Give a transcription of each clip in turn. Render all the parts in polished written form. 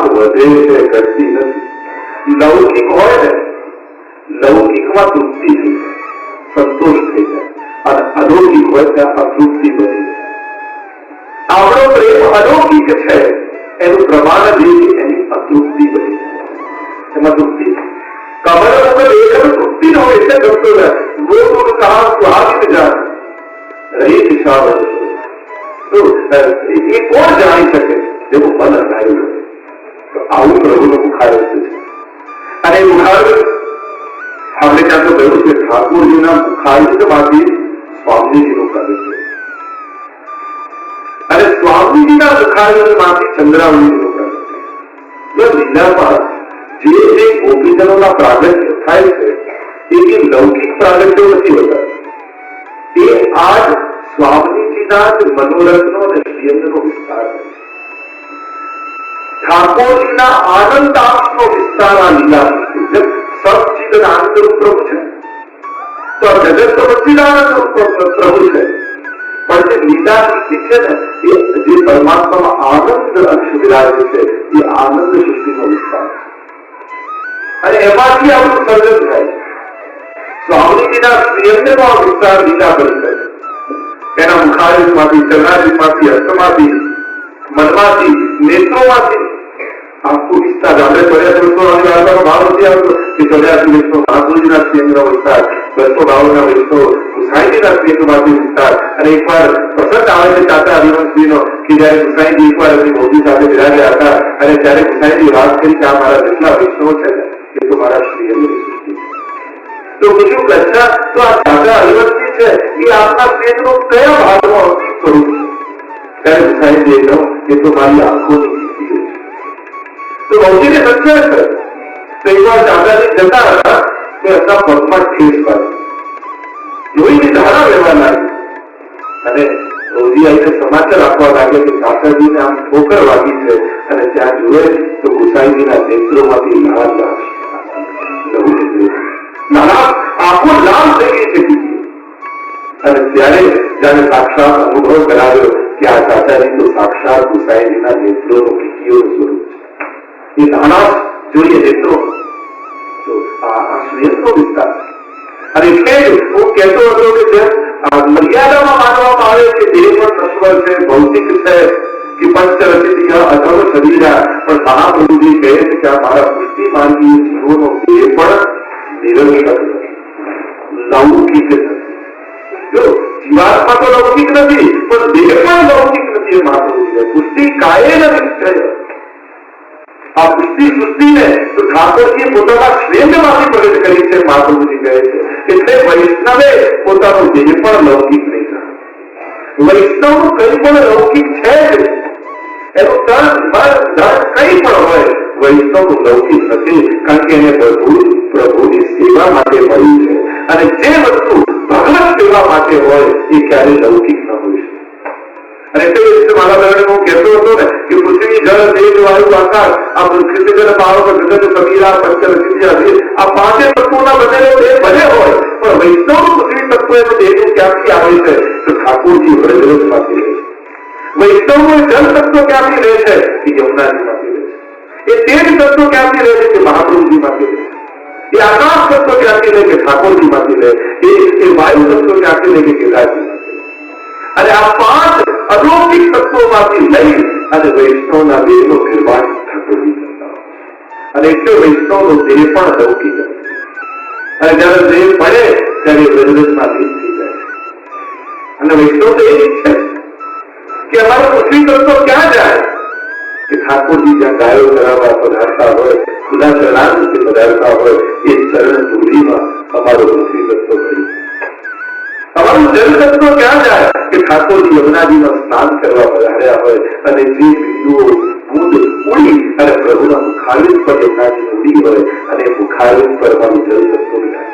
વાત વધે છે, ઘટતી નથી. લૌકિક હોય ને, લૌકિકમાં તૃપ્તિ થઈ જાય, સંતોષ થઈ જાય, અને અલૌકિક હોય ત્યાં અતૃપ્તિ બની જાય. આપણો પ્રેમ અલૌકિક છે એનું પ્રમાણ લઈ એની અતૃપ્તિ બની જાય, એમાં તૃપ્તિ. કમર ઉપર એકમ તૃપ્તિ ન હોય એટલે ગમતો જાય. वो तो कहा स्वादित जान रही दिशा तो ये कौन जानी શકે જેવું મન હરાયું હોય. તો આવું પ્રભુનો મુખારવિંદ છે. અને મુખારવિંદ આપણે ત્યાં તો કહ્યું કે ઠાકોરજીના મુખારવિંદમાંથી સ્વામીજીનું પ્રગટ છે, અને સ્વામીજીના મુખારવિંદમાંથી ચંદ્રાવલીનું પ્રગટ છે. જો લીલામાં જે જે ગોપીજનોના પ્રાગટ્ય થાય છે એ લૌકિક પ્રાગટ્યો નથી હોતા. એ આજ સ્વામીજીના જ મનોરથનો અને શ્રીઅંગનો વિસ્તાર છે. ઠાકોરજીના આનંદાંશનો વિસ્તાર આ લીલા સબચિદ આનંદ રૂપ પ્રભુ છે, તો જગત તો સચ્ચિદાનંદ રૂપ પ્રભુ છે. પણ જે લીલા સૃષ્ટિ છે ને, એ જે પરમાત્મામાં આનંદ અંશ વિરાજે છે, એ આનંદ સૃષ્ટિનો વિસ્તાર છે. અને એમાંથી આપણું સર્જન થાય છે. સ્વામીજીના શ્રીઅંગનો વિસ્તાર લીલા બની જાય છે. એના મુખારવિંદમાંથી, ચરણારવિંદમાંથી, હસ્તમાંથી, મનમાંથી, નેત્રોમાંથી આખું વિસ્તાર. આપણે 84 ભાવ નથી આવતો કે 84 વૈષ્ણવ મહાપુરુષના શ્રીઅંગનો વિસ્તાર, 252 વૈષ્ણવ ગુસાઈજીના શ્રીઅંગમાંથી વિસ્તાર. અને એકવાર પ્રસંગ આવે છે ચાચા હરિવંશજીનો કે જયારે ગુસાઈજી એકવાર એમની મોદી સાથે બિરાજ્યા હતા, અને ત્યારે ગુસાઈજી વાત કરી કે આ મારા જેટલા વૈષ્ણવો છે ને એ તો મારા શ્રીઅંગની સૃષ્ટિ છે. તો બીજું કચ્છા તો આ ચાચા હરિવંશજી છે એ આપના શ્રીઅંગનો કયા ભાગમાં સ્વરૂપ છે? ત્યારે ગુસાઈજીએ કહ્યું કે તો મારી આંખોની સ્થિતિ છે. તો ભૌજીને સત્ય છે. તો એકવાર દાદાજી જતા હતા તો એમના પગમાં ઠેસ વાગી, જોઈને ધારા લેવા લાગી, અને ભૌજી આવીને સમાચાર આપવા લાગે કે ચાચાજીને આમ ઠોકર વાગી છે. અને ત્યાં જોયે તો ગુસાઈજીના નેત્રોમાંથી લાલ આંખો લાલ થઈ ગઈ છે. અને ત્યારે જયારે સાક્ષાત અનુભવ કરાવ્યો કે આ ચાચાજી તો સાક્ષાત ગુસાઈજીના નેત્રોનો કીકીઓનું સ્વરૂપ છે. એ નાના જોઈએ નેત્રો, તો આ શ્રીઅંગનો વિસ્તાર. અને એટલે હું કહેતો હતો કે જેમ મર્યાદામાં માનવામાં આવે કે દેહ પણ નશ્વર છે, ભૌતિક છે, કે પંચરચિત અધમ શરીરા, પણ મહાપ્રભુજી કહે છે કે આ મારા પુષ્ટિ માર્ગી જીવોનો દેહ પણ નિરંતર લૌકિક નથી. જો જીવાત્મા તો લૌકિક નથી, પણ દેહ પણ લૌકિક નથી. મહાપ્રભુજી પુષ્ટિ કાયે નથી. આ પુષ્ટિ સૃષ્ટિને તો ઠાકોરજીએ પોતાના શ્રેષ્ઠમાંથી પ્રગટ કરી છે. મહાપ્રભુજી કહે છે એટલે વૈષ્ણવે પોતાનો દેહ પણ લૌકિક નહીં જાણે. વૈષ્ણવનું કંઈ પણ લૌકિક છે જ, એનું તન મન ધન કંઈ પણ હોય, વૈષ્ણવનું લૌકિક નથી. કારણ કે એને પ્રભુની સેવા માટે મળ્યું છે. અને જે વસ્તુ ભગવત સેવા માટે હોય એ ક્યારેય લૌકિક ન હોય છે. અને તે રીતે મારા બહેને હું કહેતો હતો ને કે પૃથ્વી જળ તેજ વાયુ આકાશ, આ પૃથ્વી જળ પાવક જગત સમીરા પંચરચિત આ પાંચે તત્વોના બનેલો દેહ ભલે હોય, પણ વૈષ્ણવનું પૃથ્વી તત્વ એનું દેહનું ક્યાંથી આવે છે? તો ઠાકોરજી વ્રજરસમાંથી રહે છે. વૈષ્ણવનું જળ તત્વ ક્યાંથી રહે છે? એ યમુનાજીમાંથી રહે છે. એ તેજ તત્વ ક્યાંથી રહે છે? કે મહાપ્રભુજીમાંથી રહે છે. એ આકાશ તત્વ ક્યાંથી રહે? કે ઠાકોરજીમાંથી રહે. એ વાયુ તત્વ ક્યાંથી રહે? કે કેદારજીમાંથી. અને આ પાંચ અલૌકિક તત્વોમાંથી લઈ અને વૈષ્ણવના દેહનું નિર્માણ ઠાકોરજી કરતા હોય. અને એટલે વૈષ્ણવનો દેહ પણ લૌકિક છે. અને જયારે દેહ પડે ત્યારે વ્રજરસમાં લીન થઈ જાય છે. અને વૈષ્ણવ તો એ જ છે કે અમારો પૃથ્વી તત્વ ક્યાં જાય? કે ઠાકોરજી જ્યાં ગાયો ચરાવવા પધારતા હોય, ખુલ્લા ચરણાર્થે પધારતા હોય, એ ચરણ ધૂળીમાં અમારો પૃથ્વી તત્વ પડ્યું. અમારું જળ તત્વ ક્યાં જાય? કે ઠાકોરજી યમુનાજીમાં સ્નાન કરવા પધાર્યા હોય અને જે બિંદુઓ બુંદ ઉડી અને પ્રભુના મુખારવિંદ પર યમુનાજી ઉડી હોય, અને મુખારવિંદ પર અમારું જળ તત્વ જાય.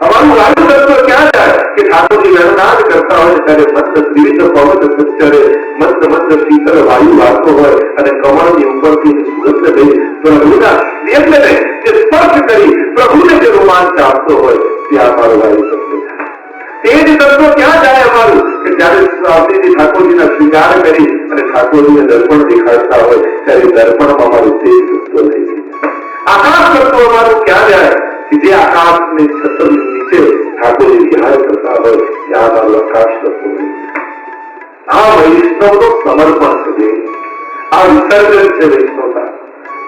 અમારું વાયુ તત્વ ક્યાં જાય? કે ઠાકોરજી ગણનાદ કરતા હોય ત્યારે મંદ ત્રિવિધ પવન સંચરે, મંદ મંદ શીતળ વાયુ વાગતો હોય, અને કમળની ઉપરથી સુગંધ લઈ પ્રભુના શ્રીઅંગને જે સ્પર્શ કરી પ્રભુને જે રોમાંચ આપતો હોય, ત્યાં અમારું વાયુ તત્વ જાય. તે જ તત્વ ક્યાં જાય અમારું? કે જયારે સ્વામીજી ઠાકોરજીના શ્રીંગાર કરી અને ઠાકોરજીને દર્પણ દેખાડતા હોય ત્યારે દર્પણમાં અમારું ક્યાં જાય કે જે આકાશની છતરની નીચે ઠાકોરજી વિહાર કરતા હોય ત્યાં મારું આકાશ કરતું હોય. આ વૈષ્ણવનો સમર્પણ છે. આ વિસર્જન છે વૈષ્ણવતા.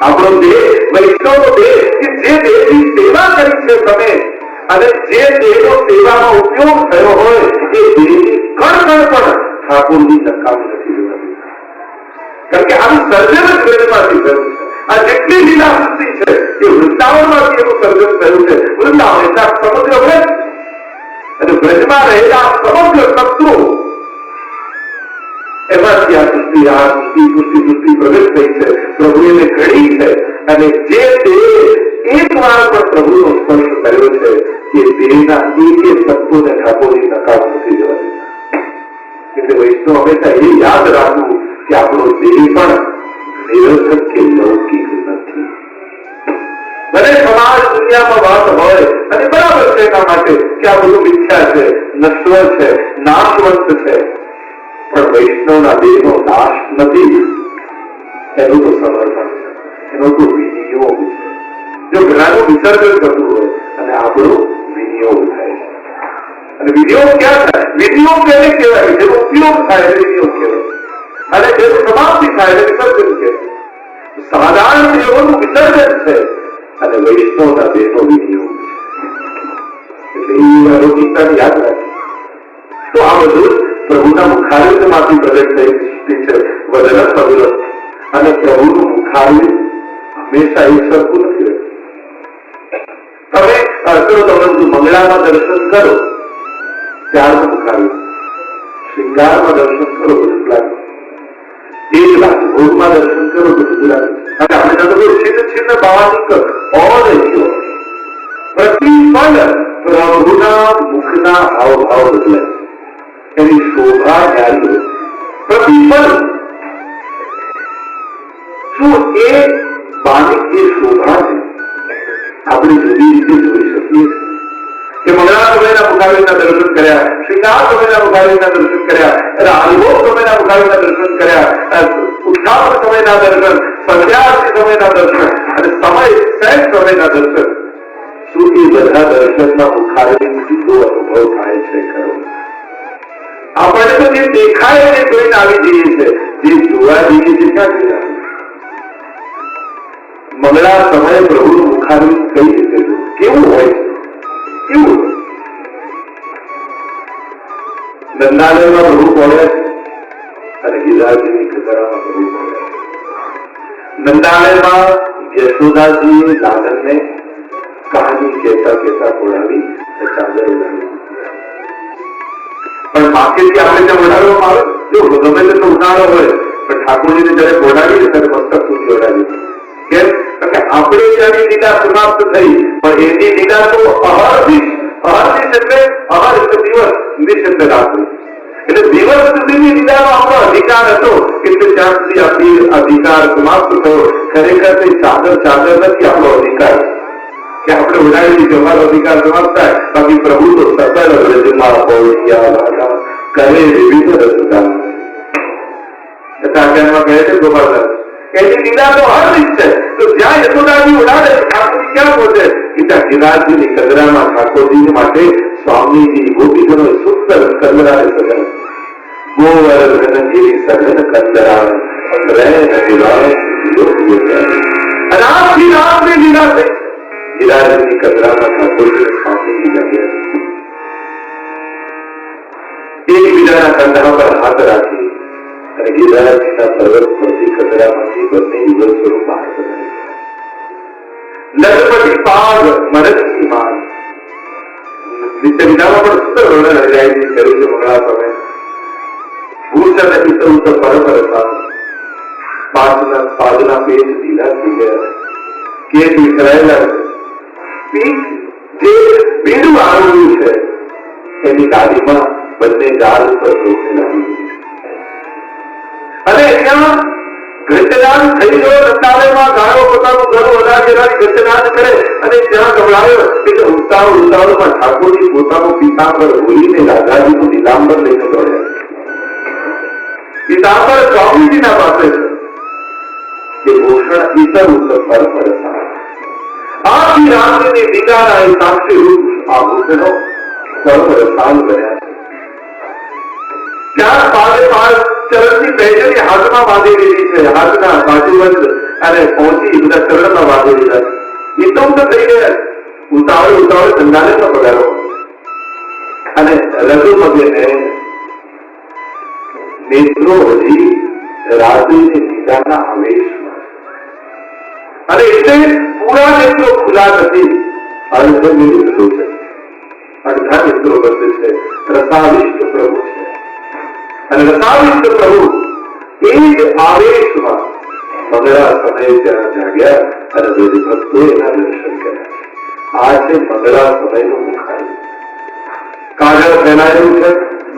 આપણો દેહ વૈષ્ણવનો દેહ કે જે દેહની સેવા કરી છે તમે, અને જે દેહનો સેવાનો ઉપયોગ થયો હોય એ દેહની કણ પણ ઠાકોરજી નકામી નથી જવાતી. કારણ કે આનું સર્જન જ વેદમાંથી થયું છે. આ જેટલી લીલા સૃષ્ટિ છે એ વૃંદાવનમાંથી એનું સર્જન થયું છે. વૃંદાવન એટલે સમગ્ર વ્રજ અને વ્રજમાં રહેલા સમગ્ર તત્વો એમાંથી આ સૃષ્ટિ પ્રગટ થઈ છે. પ્રભુ એને ઘડી છે અને જે દેહ એક વાર પણ પ્રભુનો સ્પર્શ કર્યો છે એ દેહના એક તત્વોને ઠાકોરજી નકાર નથી જવા દેતા. એટલે વૈષ્ણવ હંમેશા એ યાદ રાખવું કે આપણો દેહ પણ નિરર્થક કે લૌકિક નથી. ભલે સમાજ દુનિયામાં વાત હોય અને બરાબર છે એના માટે કે આ બધું મિથ્યા છે, નશ્વર છે, નાશવંત છે, પણ વૈષ્ણવના દેહનો નાશ નથી. એનું તો સમર્પણ છે, એનો તો વિનિયોગ છે. જો ઘણાનું વિસર્જન કરતું હોય અને આપણો વિનિયોગ થાય છે. અને વિનિયોગ ક્યાં થાય? વિનિયોગ એને કહેવાય જેનો ઉપયોગ થાય એને વિનિયોગ કહેવાય, અને જેનું સમાપ્તિ થાય એને વિસર્જન કહેવાય. સાધારણ દેહોનું વિસર્જન છે અને વૈષ્ણવના દેહનો વિનિયોગ છે. એટલે એ અલૌકિકતાને યાદ રાખે. તો આ બધું પ્રભુના મુખારવિંદમાંથી પ્રગટ થયેલી સૃષ્ટિ છે. વદન મધુર. અને પ્રભુનું મુખારવિંદ હંમેશા એક સરખું નથી રહેતું. તમે મંગળામાં દર્શન કરો ત્યારનું મુખારવિંદ, શ્રૃંગારમાં દર્શન કરો તો લાગે, એ જ રાજભોગમાં દર્શન કરો તો ગુજરાત. અને આપણે છિન્ન છિન્ન ભાવાનિક ઓર પ્રતિપલ પ્રભુના મુખના હાવભાવ બદલાય છે. એની શોભા ન્યારી હોય. પ્રતિપલ શું એ બાની એ શોભા છે આપણે જુદી રીતે જોઈ શકીએ કે મંગળા સમયના મુખારવિંદના દર્શન કર્યા, શ્રીનાથ સમયના મુખારવિંદના દર્શન કર્યા, રાજભોગ સમયના મુખારવિંદના દર્શન કર્યા, ઉત્થાન સમયના દર્શન, સંધ્યાઆરતી સમયના દર્શન અને સમય સહેજ સમયના દર્શન. શું એ બધા દર્શનના મુખારવિંદ સીધો અનુભવ થાય છે ખરો? આપણને તો જે દેખાય તે જોઈને આવી જઈએ છે, જે જોવા જઈએ છે ક્યાં જઈએ? મંગળા સમયે પ્રભુનું મુખારવિંદ કઈ રીતે કેવું હોય છે? કેવું? નંદાલયમાં પ્રભુ બોલ્યા છે અને ગિરિરાજની કથામાં પ્રભુ બોલ્યા છે. નંદાલયમાં યશોદાજીએ લાલનને કહાની કહેતા કહેતા બોલાવી ચાદર ઉડાવી. પણ માથેથી આપણે ત્યાં ઓઢાડવામાં આવે, જો ગમે તેટલો ઉનાળો હોય પણ ઠાકોરજીને જયારે ઓઢાડીએ ત્યારે મસ્તક સુધી ઓઢાડીએ. કેમ? કારણ કે આપણે ત્યાંની લીલા સમાપ્ત થઈ, પણ એની લીલા તો અહર્નિશ. અહર્નિશ એટલે અહર એટલે દિવસ, નિશ એટલે રાત્રિ. એટલે દિવસ સુધીની લીલાનો આપણો અધિકાર હતો, એટલે ત્યાં સુધી આપણી અધિકાર સમાપ્ત થયો. ખરેખર તે ચાદર નથી, આપણો અધિકાર કે આપણે ઉડાડી દીધો, અમારો અધિકાર સમાપ્ત થાય. બાકી પ્રભુ તો સતત વ્રજમાં પહોંચ્યા કરે વિવિધ રસગાન. કથાખ્યાનમાં કહે છે ગોપાલદાસ એની લીલા તો અહર્નિશ છે. તો જ્યાં યશોદાજી ઉડાડે ઠાકોરજી ક્યાં પહોંચે? ત્યાં ગિરિરાજની કદરામાં ઠાકોરજી માટે સ્વામીજી ગોપીજનો સુંદર કંદરાને સજાવે. ગોવર્ધન ગિરી સઘન કંદરા રેન વિલાસ યોગ્ય અને આખી રાતની લીલા થઈ છે. ગિરિરાજની કદરામાં ઠાકોરજી સ્વામીજી જાગ્યા છે. એકબીજાના કંધા પર હાથ રાખી અને ગિરિરાજના પર્વત પરથી કદરામાંથી બંને યુગલ સ્વરૂપ બહાર બનાવી. લખપતિ પાગ મરચી માગ નિત્ય વિધામાં પણ સુંદર વર્ણન હરિયાઈથી કર્યું છે. મંગળા સમય ભૂષણ પિતૃ પરપર પાદના પેટ ઢીલા થઈ ગયા, કેસ વિખરાયેલા છે. પીઠ જે બીડું આવેલું છે એની ગાડીમાં બંને ગાલ ઉપર રોકને લાગી છે. અને અહીંયા ઘટનાદ થઈ ગયો. નંદાલયમાં ગાળો પોતાનું ઘર વધારે ઘટનાદ કરે અને જ્યાં ગભરાયો એટલે ઉતાવળમાં ઠાકોરજી પોતાનું પીતાંબર ભૂલીને રાધાજીનું નીલાંબર લઈને દોડ્યા. પીતાંબર સ્વામીજીના પાસે છે. એ ભૂષણ ઈતર ઉત્તર પર આખી રાત રામજીની દીદાના એ સાક્ષી રૂપ આ બુદ્ધનો કર્મ રસાલ બન્યા છે. ત્યાં પાદે પાદ ચરણની પહેજની હાથમાં બાંધી લીધી છે, હાથના બાજુબંધ અને પહોંચી બધા ચરણમાં બાંધી લીધા છે. ઇતોમ થઈ ગયા, ઉતાવળ ધંધાને પગારો અને રઘુપતિને નેત્રો હજી રાત્રિની દીદાના આવેશમાં અને એટલે પૂરા નેત્રો ખુલ્લા નથી, અર્ધની નેત્રો છે, અડધા નેત્રો બંધ છે. રસાવિષ્ટ પ્રભુ છે અને રસાવિષ્ટ પ્રભુ એ જ આવેશમાં મંગળા સમયે ત્યાં જાગ્યા અને વેદ ભક્તોએ એના દર્શન કર્યા. આ છે મંગળા સમયનું મુખાય. કાગળ ફેલાયેલું છે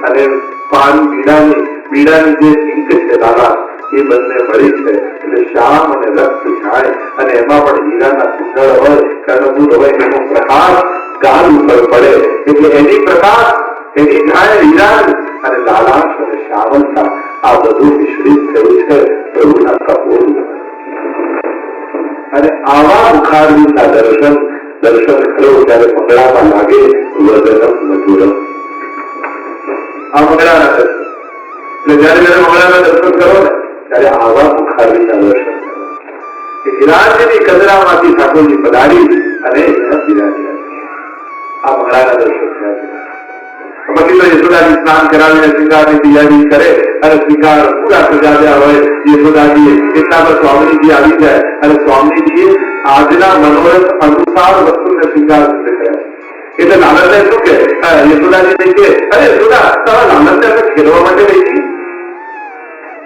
અને પાન બીડાની જે ઈંક છે લાલા એ બંને મળી છે એટલે શ્યામ અને રક્ત છાય અને એમાં પણ હીરાના કુંડળ હોય, કર્ણપુર હોય, એનો પ્રકાશ ગાલ ઉપર પડે એટલે એની પ્રકાશ એની છાય હીરાની અને લાલાશ અને શ્યામલતા આ બધું મિશ્રિત થયું છે પ્રભુના કપોળ. અને આવા મુખારવિંદના દર્શન કરો ત્યારે મંગળામાં લાગે વદનમ મધુરમ. આ મંગળાના દર્શન એટલે જયારે મંગળાના દર્શન કરો ને ત્યારે આવા મુખારવિંદના દર્શન કરો. હિરાજની કદરામાંથી ઠાકોરજી પધારી અને બિરાજ્યા. આ મંગળાના દર્શન થયા છે. પછી તો યશોદાજી સ્નાન કરાવીને શ્રીંગારની તૈયારી કરે અને શ્રીંગાર પૂરા સજાવ્યા હોય યશોદાજી એટલા પર સ્વામીજી આવી જાય અને સ્વામીજીએ આજના મનોરથ અનુસાર વસ્તુને શ્રીંગાર કર્યા. એટલે લાલનને શું કે યશોદાજી કે અરે યશોદા તારા લાલનને અમે ખેલવા માટે લઈ ગઈ.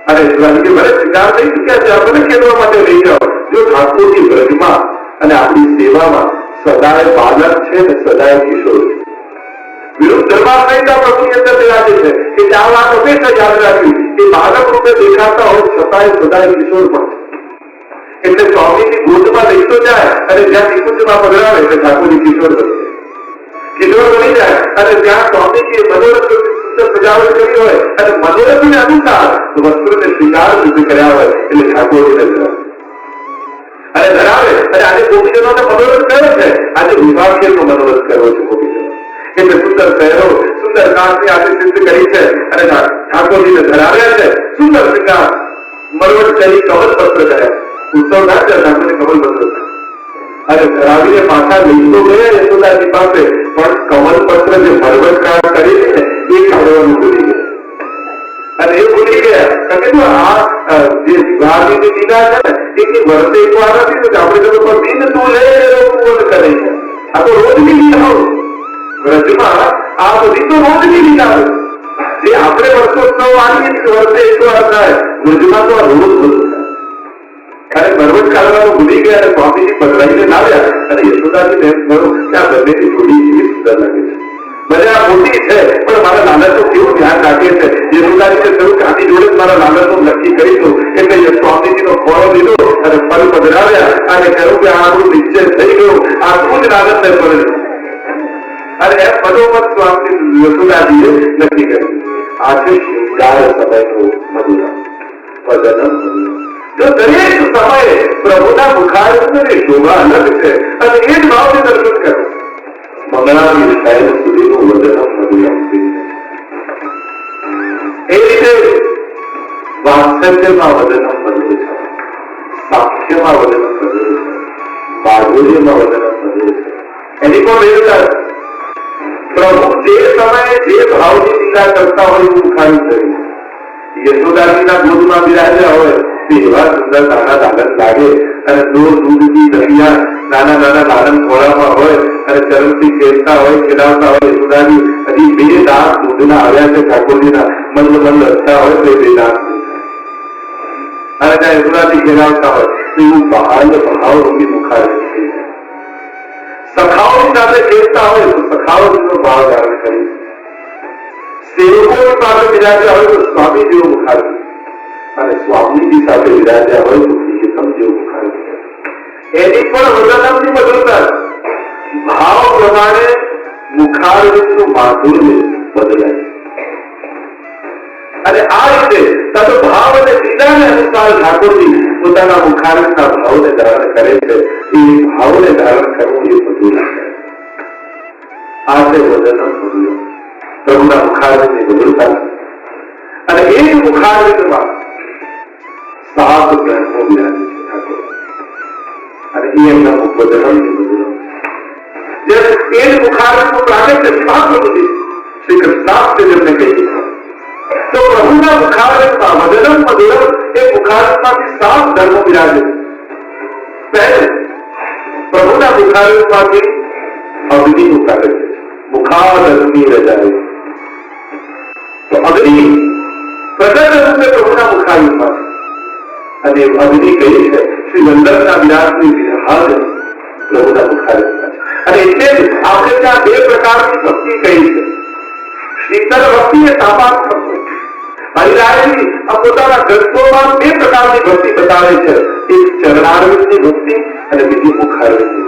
અરે યશોદાજી કે ભલે શ્રીંગાર થઈ ચુક્યા છે, આપણે ખેલવા માટે લઈ જાઓ. જો ઠાકોરજી વ્રજમાં અને આપણી સેવામાં સદાય બાલક છે ને સદાય કિશોર છે. વિરુદ્ધ ધર્મા સંહિતા પ્રભુની અંદર બિરાજે છે કે આ વાત હંમેશા યાદ રાખવી કે બાળક રૂપે દેખાતા હોય છતાંય સદાય કિશોર પણ છે. એટલે સ્વામીની ગોદમાં લઈ તો જાય અને જ્યાં નિકુંજમાં પધરાવે એટલે ઠાકોરજી કિશોર બની જાય. કિશોર બની જાય અને જ્યાં સ્વામીજીએ મનોરથ સુંદર સજાવટ કરી હોય અને મનોરથને અનુસાર વસ્ત્રને શ્રીંગાર રીતે કર્યા હોય એટલે ઠાકોરજીને ધરાવે અને ધરાવે. અને આજે ગોપીજનોને મનોરથ કર્યો છે, આજે વિભાગીયનો મનોરથ કર્યો છે ગોપીજનો. એટલે સુંદર શહેરો સુંદર કાંસની આજે સિદ્ધ કરી છે અને ઠાકોરજીને ધરાવ્યા છે. સુંદર શ્રીંગાર મરવટ કરી કમલપત્ર કર્યા. ઉત્સવ ના છે ઠાકોરજી કમલપત્ર અને ધરાવીને પાછા લઈ તો ગયા યશોદાજી પાસે, પણ કમલપત્ર જે મરવટકાર કરી ને એ કાઢવાનું ભૂલી ગયા. અને એ ભૂલી ગયા કારણ કે આ જે વિભાગની દીના છે ને એ વર્ષે એક વાર નથી તો આપણે તો દિન તું લે કરે. આ તો રોજ બીજી આવું વ્રજમાં આ બધી તો રોજની લીલા જે આપણે વર્ષોત્સવ આવીએ વર્ષે એક વાર થાય, વ્રજમાં તો આ રોજ બધું થાય. ત્યારે મરવટ કાઢવાનું ભૂલી ગયા અને સ્વામીજી પધરાઈને લાવ્યા અને યશોદાજીને એમ કહ્યું કે આ બંનેની જોડી એવી સુંદર લાગે છે. ભલે આ મોટી છે પણ મારા લાલચનું કેવું ધ્યાન રાખે છે. યશોદાજીને કહ્યું કે આની જોડે મારા લાલચનું નક્કી કરીશું. એટલે સ્વામીજીનો ખોળો લીધો અને ફળ પધરાવ્યા અને કહ્યું કે આનું નિશ્ચય થઈ ગયું, આ તું જ લાલચને પડે. અને એમ મધોમત સ્વામી યશોદાજીએ નક્કી કર્યું. આ છે શૃંગાર સમયનું મધુરમ વદનમ મધુરમ. જો દરેક સમયે પ્રભુના મુખારવિંદની શોભા અલગ છે અને એ જ ભાવને દર્શન કરો. મંગળાની શૈલ સુધીનું વદનમ મધુરમ. એ રીતે વાત્સલ્યમાં વદનમ મધુર છે, સાક્ષ્યમાં વદનમ મધુર છે, માધુર્યમાં વદનમ મધુર છે. એની પણ વિરુદ્ધ પ્રભુ જે સમયે જે ભાવની લીલા કરતા હોય એવું મુખારવિંદ કરી. યશોદાજીના ગોદમાં બિરાજ્યા હોય તે એવા સુંદર નાના લાલન લાગે અને દૂધથી દરિયા નાના લાલન ખોળામાં હોય અને ચરણથી ખેલતા હોય ખેલાવતા હોય. યશોદાજી હજી બે દાંત દૂધના આવ્યા છે ઠાકોરજીના, મંદ હસતા હોય તો બે દાંત અને ત્યાં યશોદાજી ખેલાવતા હોય એવું બાહ્ય ભાવરૂપી મુખારવિંદ થઈ જાય. સખાઓની સાથે ખેલતા હોય તો સખાઓનો ભાવ ધારણ કરી. સેવકોની પાસે બિરાજ્યા હોય તો સ્વામી જેવો મુખારવિંદ અને સ્વામીજી સાથે બિરાજ્યા હોય તો પ્રિયતમ જેવો મુખારવિંદ. એની પણ વદનમની મધુરતા ભાવ પ્રમાણે મુખારવિંદનું માધુર્ય બદલાય. અને આ રીતે ભાવ અને લીલાને અનુસાર ઠાકોરજી પોતાના મુખારવિંદના ભાવને ધારણ કરે છે. એ ભાવને ધારણ કરવું એ બધું લાગે. આજે વદનમ મધુરમ, પ્રભુના મુખારવિંદની મધુરતા અને એ જ મુખારવિંદમાં 7 ધર્મો બિરાજે છે ઠાકોર. અને એ એમના વદનમની મધુરમ. જ્યારે એ જ મુખારવિંદનું પ્રાગટ્ય મહાપ્રભુજી શ્રી કૃષ્ણાષ્ટજમને કહી તો પ્રભુના મુખારવિંદમાં વદનમ મધુરમ એ મુખારવિંદમાંથી 7 ધર્મો બિરાજે છે. પહેલું પ્રભુના મુખારવિંદમાંથી અગ્નિનું પ્રાગટ્ય છે. મુખાદ અગ્નિ રજાય. તો અગ્નિ પ્રગટ રૂપે પ્રભુના મુખારવિંદમાં છે અને અગ્નિ કહી છે શ્રી વલ્લભના વિલાસની વિરહાદ પ્રભુના મુખારવિંદમાં છે. અને એટલે જ આપણે ત્યાં 2 પ્રકારની ભક્તિ કહી છે. શીતળ ભક્તિ એ તાપાત ભક્તિ. હરિરાયજી આ પોતાના ગ્રંથોમાં 2 પ્રકારની ભક્તિ બતાવે છે. એક ચરણારવિંદની ભક્તિ અને બીજી મુખારવિંદની.